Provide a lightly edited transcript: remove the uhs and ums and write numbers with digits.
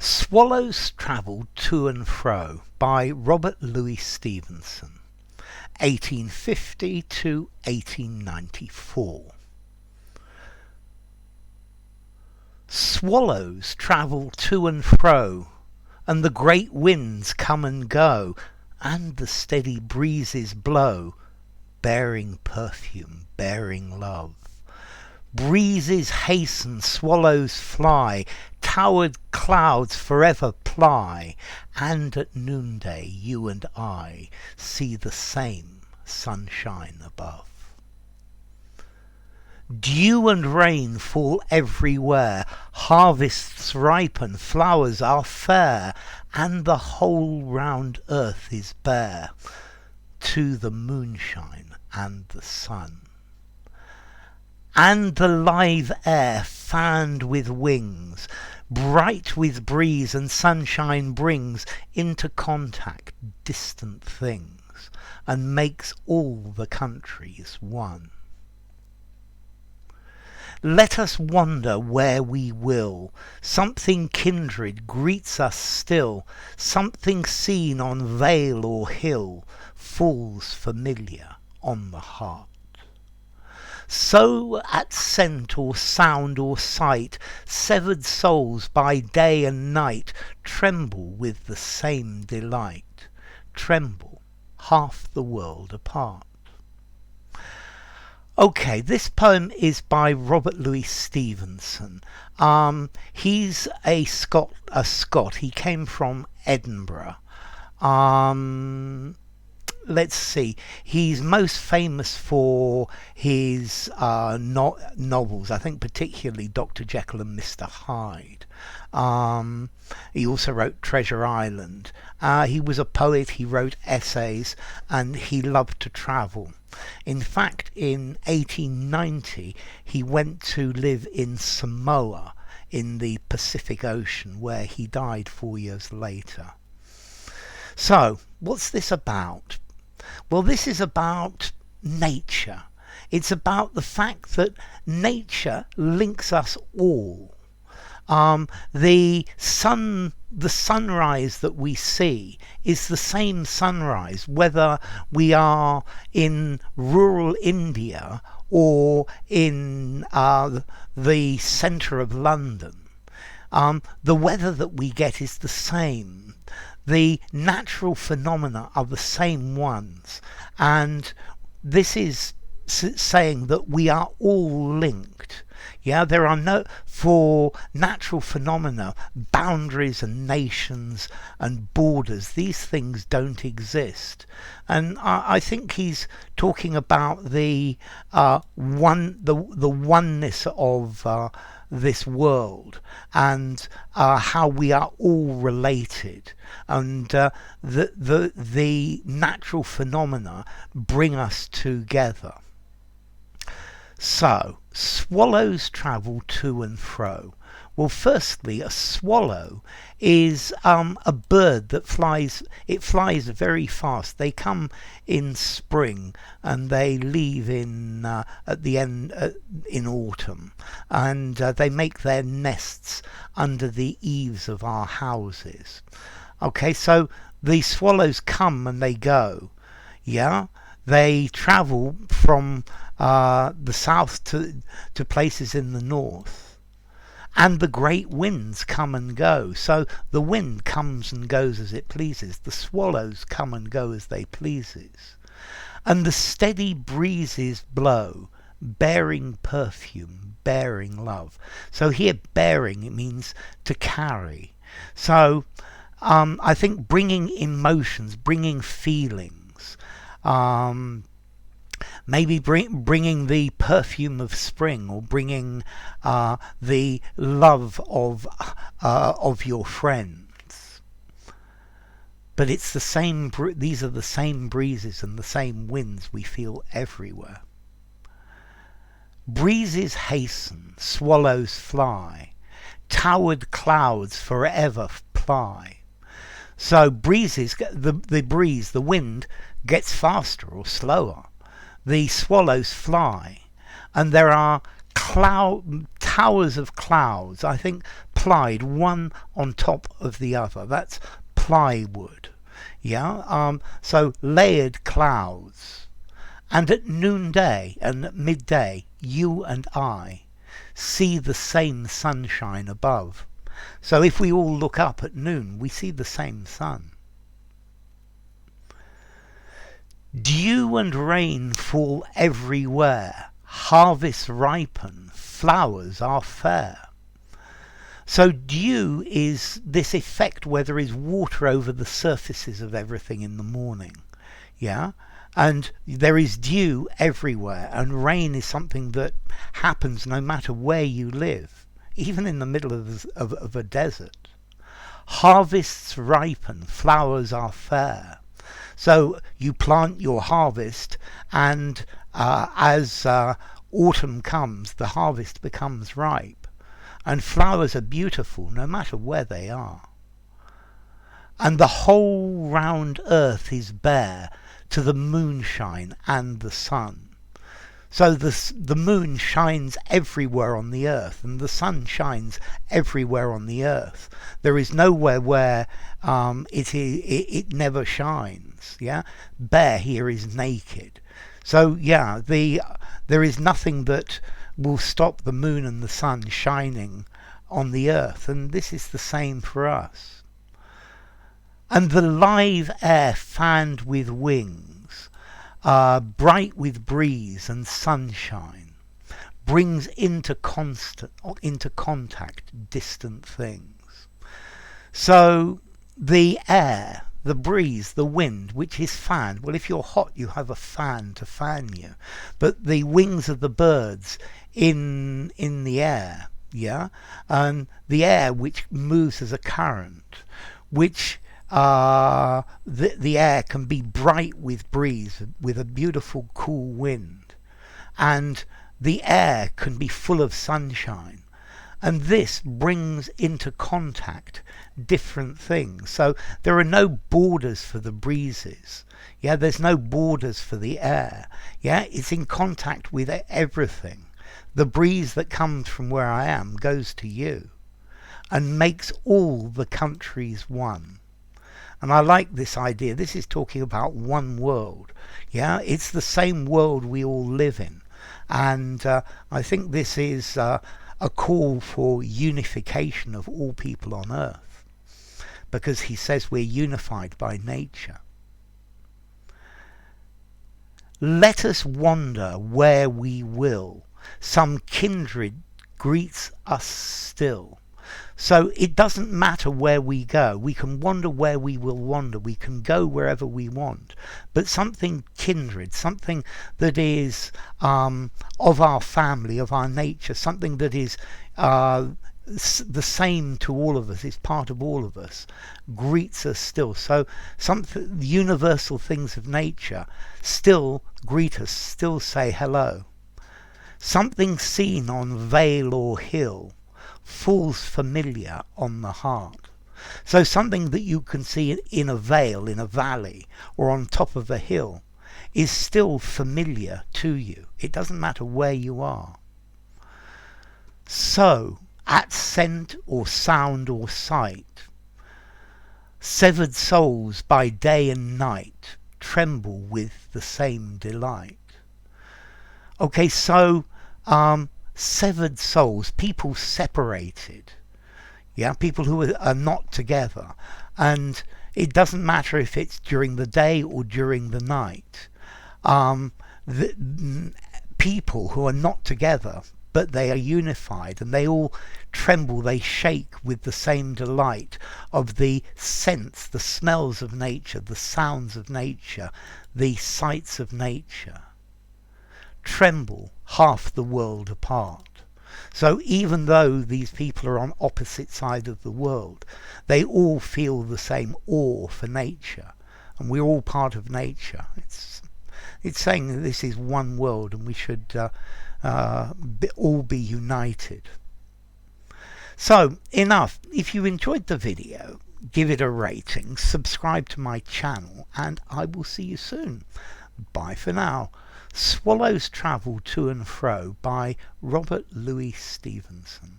Swallows Travel To and Fro by Robert Louis Stevenson, 1850 to 1894. Swallows travel to and fro, and the great winds come and go, and the steady breezes blow, bearing perfume, bearing love. Breezes hasten, swallows fly, towered clouds forever ply, and at noonday you and I see the same sunshine above. Dew and rain fall everywhere, harvests ripen, flowers are fair, and the whole round earth is bare to the moonshine and the sun. And the live air, fanned with wings, bright with breeze and sunshine, brings into contact distant things, and makes all the countries one. Let us wander where we will, something kindred greets us still, something seen on vale or hill falls familiar on the heart. So at scent or sound or sight, severed souls by day and night tremble with the same delight, tremble half the world apart. Okay, this poem is by Robert Louis Stevenson. He's a Scot. He came from Edinburgh. Let's see. He's most famous for his novels, I think particularly Dr. Jekyll and Mr. Hyde. He also wrote Treasure Island. He was a poet, he wrote essays, and he loved to travel. In fact, in 1890, he went to live in Samoa in the Pacific Ocean, where he died 4 years later. So, what's this about? Well, this is about nature. It's about the fact that nature links us all. The sunrise that we see is the same sunrise, whether we are in rural India or in the centre of London. The weather that we get is the same. The natural phenomena are the same ones, and this is saying that we are all linked. Yeah, there are no, for natural phenomena, boundaries and nations and borders. These things don't exist. And I think he's talking about the oneness of this world, and how we are all related, and the natural phenomena bring us together. So, swallows travel to and fro. Well, firstly, a swallow is a bird that flies. It flies very fast. They come in spring and they leave in at the end in autumn, and they make their nests under the eaves of our houses. Okay, so the swallows come and they go. Yeah, they travel from the south to places in the north. And the great winds come and go. So the wind comes and goes as it pleases. The swallows come and go as they pleases. And the steady breezes blow, bearing perfume, bearing love. So here bearing, it means to carry. So I think bringing emotions, bringing feelings, maybe bringing the perfume of spring, or bringing the love of your friends. But it's the same. These are the same breezes and the same winds we feel everywhere. Breezes hasten, swallows fly, towered clouds forever ply. So breezes, the wind gets faster or slower. The swallows fly, and there are towers of clouds, I think plied one on top of the other. That's plywood. Yeah, so layered clouds. And at noonday and at midday, you and I see the same sunshine above. So if we all look up at noon, we see the same sun. Dew and rain fall everywhere, harvests ripen, flowers are fair. So dew is this effect where there is water over the surfaces of everything in the morning. Yeah? And there is dew everywhere, and rain is something that happens no matter where you live, even in the middle of a desert. Harvests ripen, flowers are fair. So you plant your harvest, and as autumn comes, the harvest becomes ripe. And flowers are beautiful no matter where they are. And the whole round earth is bare to the moonshine and the sun. So the moon shines everywhere on the earth, and the sun shines everywhere on the earth. There is nowhere where it never shines. Yeah, bare here is naked. So yeah, there is nothing that will stop the moon and the sun shining on the earth, and this is the same for us. And the live air fanned with wings, bright with breeze and sunshine, brings into contact distant things. So the air, the breeze, the wind, which is fanned, well, if you're hot, you have a fan to fan you. But the wings of the birds in the air, yeah, and the air which moves as a current, which the air can be bright with breeze, with a beautiful cool wind, and the air can be full of sunshine, and this brings into contact different things. So there are no borders for the breezes. Yeah, there's no borders for the air. Yeah, it's in contact with everything. The breeze that comes from where I am goes to you and makes all the countries one. And I like this idea. This is talking about one world. Yeah, it's the same world we all live in. And I think this is a call for unification of all people on earth, because he says we're unified by nature. Let us wander where we will. Some kindred greets us still. So it doesn't matter where we go. We can wander where we will wander. We can go wherever we want. But something kindred, something that is of our family, of our nature, something that is the same to all of us, is part of all of us, greets us still. So something, universal things of nature still greet us, still say hello. Something seen on vale or hill falls familiar on the heart. So something that you can see in a vale, in a valley, or on top of a hill is still familiar to you. It doesn't matter where you are. So, at scent or sound or sight, severed souls by day and night tremble with the same delight. Okay, so severed souls, people separated, yeah, people who are not together, and it doesn't matter if it's during the day or during the night. The people who are not together, but they are unified, and they all tremble, they shake with the same delight of the scents, the smells of nature, the sounds of nature, the sights of nature. Tremble half the world apart. So even though these people are on opposite sides of the world, they all feel the same awe for nature, and we're all part of nature. It's saying that this is one world, and we should all be united. So enough. If you enjoyed the video, give it a rating, subscribe to my channel, and I will see you soon. Bye for now. Swallows Travel to and Fro by Robert Louis Stevenson.